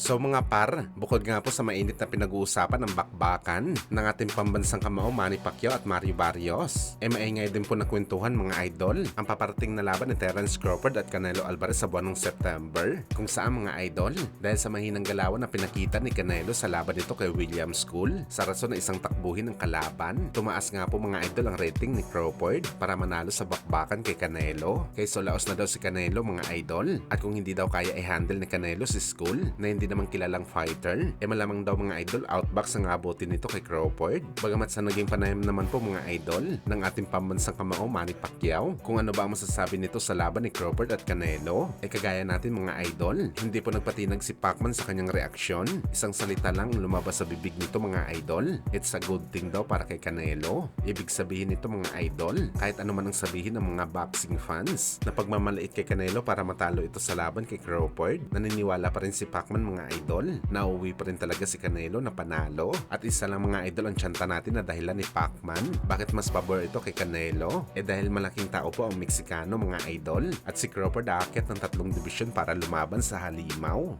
So mga par, bukod nga po sa mainit na pinag-uusapan ng bakbakan ng ating pambansang kamao Manny Pacquiao at Mario Barrios, maingay din po na kwentuhan mga idol ang paparating na laban ni Terence Crawford at Canelo Alvarez sa buwan ng September. Kung saan mga idol, dahil sa mahinang galawan na pinakita ni Canelo sa laban nito kay William School, sa rason na isang takbuhin ng kalaban, tumaas nga po mga idol ang rating ni Crawford para manalo sa bakbakan kay Canelo. Kay solaos na daw si Canelo mga idol, at kung hindi daw kaya i-handle ni Canelo si School na hindi naman kilalang fighter, malamang daw mga idol outbox ang abutin nito kay Crawford. Bagamat sa naging panayam naman po mga idol ng ating pambansang kamao Manny Pacquiao, kung ano ba ang masasabi nito sa laban ni Crawford at Canelo, kagaya natin mga idol, hindi po nagpatinag si Pacman sa kanyang reaksyon. Isang salita lang lumabas sa bibig nito mga idol, it's a good thing daw para kay Canelo. Ibig sabihin nito mga idol, kahit ano man ang sabihin ng mga boxing fans na pagmamaliit kay Canelo para matalo ito sa laban kay Crawford, naniniwala pa rin si Pacman mga idol na uuwi pa rin talaga si Canelo na panalo. At isa lang mga idol ang tsanta natin na dahilan ni Pacman bakit mas pabor ito kay Canelo, dahil malaking tao po ang Meksikano mga idol, at si Crawford aakyat ng 3 division para lumaban sa halimaw.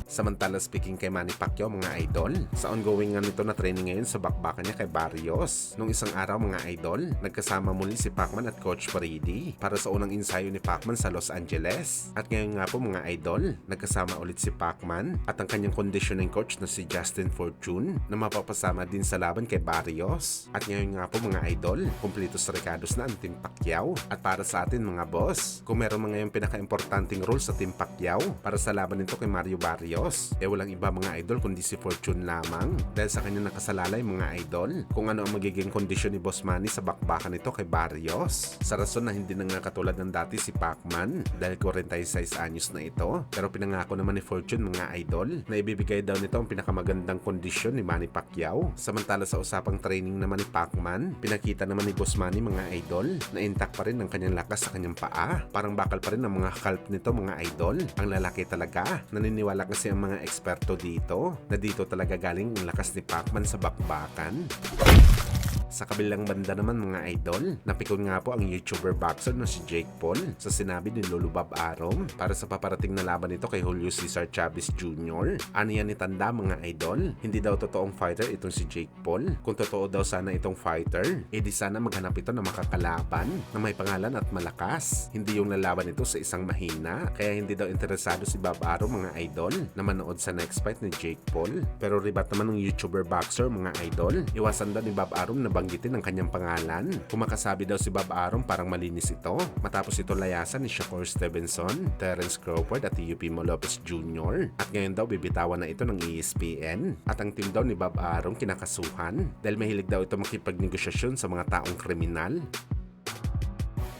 Samantala speaking kay Manny Pacquiao mga idol, sa ongoing nga nito na training ngayon sa bakbakan niya kay Barrios. Nung isang araw mga idol, nagkasama muli si Pacman at Coach Faridi para sa unang ensayo ni Pacman sa Los Angeles. At ngayon nga po mga idol, nagkasama ulit si Pacman at ang kanyang conditioning coach na si Justin Fortune na mapapasama din sa laban kay Barrios. At ngayon nga po mga idol, kumpletos recados na ang Team Pacquiao. At para sa atin mga boss, kung meron mga yung pinaka-importanting role sa Team Pacquiao para sa laban nito kay Mario Barrios, walang iba mga idol kundi si Fortune lamang, dahil sa kanya nakasalalay mga idol kung ano ang magiging kondisyon ni Boss Manny sa bakbakan nito kay Barrios. Sa rason na hindi na nga katulad ng dati si Pacman dahil 46 anyos na ito, pero pinangako naman ni Fortune mga idol na ibibigay daw nito ang pinakamagandang kondisyon ni Manny Pacquiao. Samantala sa usapang training naman ni Pacman, pinakita naman ni Boss Manny mga idol na intact pa rin ang kanyang lakas sa kanyang paa. Parang bakal pa rin ang mga calf nito mga idol. Ang lalaki talaga. Naniniwala kasi ang mga eksperto dito na dito talaga galing ang lakas ni Pacman sa bakbakan. Sa kabilang banda naman mga idol, napikon nga po ang YouTuber boxer na si Jake Paul sa sinabi ni Lolo Bob Arum para sa paparating na laban nito kay Julio Cesar Chavez Jr. Ano yan itanda mga idol? Hindi daw totoong fighter itong si Jake Paul. Kung totoo daw sana itong fighter, di sana maghanap ito na makakalaban na may pangalan at malakas. Hindi yung lalaban ito sa isang mahina. Kaya hindi daw interesado si Bob Arum mga idol na manood sa next fight ni Jake Paul. Pero ribat naman ng YouTuber boxer mga idol, iwasan daw ni Bob Arum na banggitin ang kanyang pangalan. Kung makasabi daw si Bob Arum parang malinis ito. Matapos ito layasan ni Shakur Stevenson, Terence Crawford at Teofimo Lopez Jr. At ngayon daw bibitawan na ito ng ESPN. At ang team daw ni Bob Arum kinakasuhan dahil mahilig daw ito makipagnegosasyon sa mga taong kriminal.